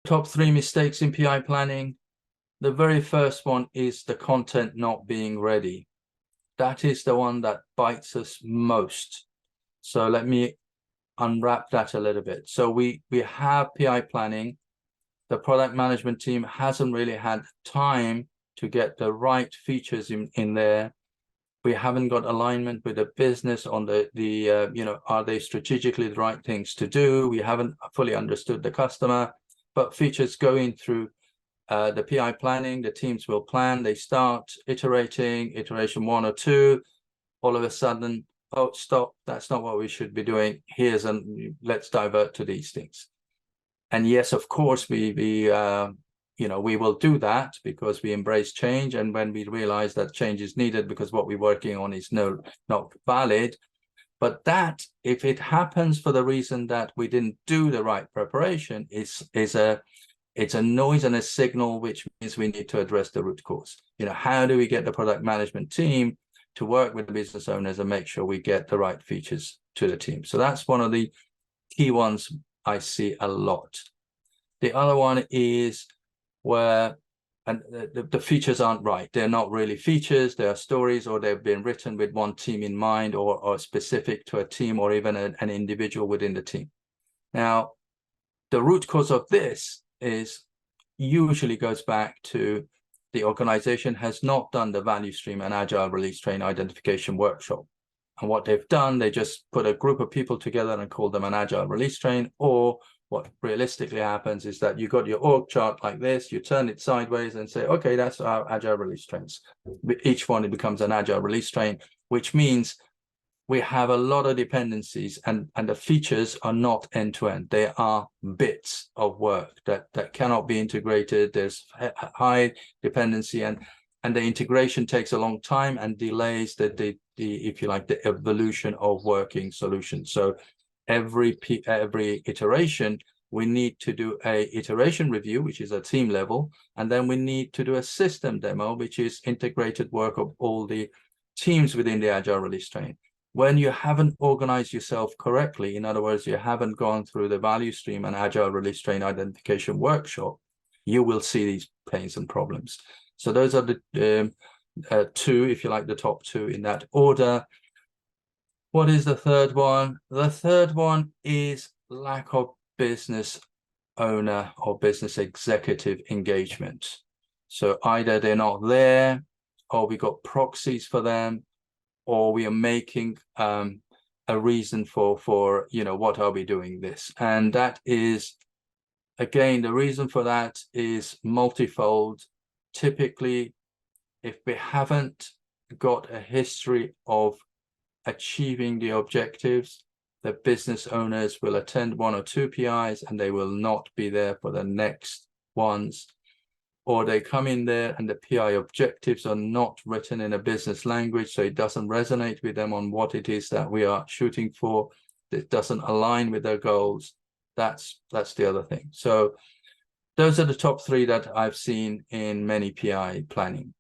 top 3 mistakes in PI planning. The very first one is the content not being ready. That is the one that bites us most. So let me unwrap that a little bit. So we have PI planning. The product management team hasn't really had time to get the right features in there. We haven't got alignment with the business on are they strategically the right things to do? We haven't fully understood the customer, but features going through the PI planning, the teams will plan, they start iterating, iteration 1 or 2, all of a sudden, oh, stop, that's not what we should be doing. Let's divert to these things. And yes, of course, we will do that because we embrace change. And when we realize that change is needed because what we're working on is not valid, but that, if it happens for the reason that we didn't do the right preparation, it's a noise and a signal, which means we need to address the root cause. How do we get the product management team to work with the business owners and make sure we get the right features to the team? So that's one of the key ones I see a lot. The other one is where the features aren't right. They're not really features, they are stories, or they've been written with one team in mind, or specific to a team, or even an individual within the team. Now, the root cause of this usually goes back to the organization has not done the value stream and agile release train identification workshop. And what they've done, they just put a group of people together and call them an agile release train. Or what realistically happens is that you got your org chart like this, you turn it sideways and say, okay, that's our agile release trains. Each one, it becomes an agile release train, which means we have a lot of dependencies, and the features are not end-to-end. They are bits of work that cannot be integrated. There's high dependency, and the integration takes a long time and delays the if you like, the evolution of working solutions. So every iteration, we need to do a iteration review, which is a team level, and then we need to do a system demo, which is integrated work of all the teams within the agile release train. When you haven't organized yourself correctly, in other words, you haven't gone through the value stream and agile release train identification workshop, you will see these pains and problems. So those are the two, if you like, the top two in that order. What is the third one? The third one is lack of business owner or business executive engagement. So either they're not there, or we got proxies for them, or we are making a reason for what are we doing this? And that is, again, the reason for that is multifold. Typically, if we haven't got a history of achieving the objectives, the business owners will attend 1 or 2 PIs and they will not be there for the next ones. Or they come in there and the PI objectives are not written in a business language, so it doesn't resonate with them on what it is that we are shooting for. It doesn't align with their goals. That's the other thing. So those are the top 3 that I've seen in many PI planning.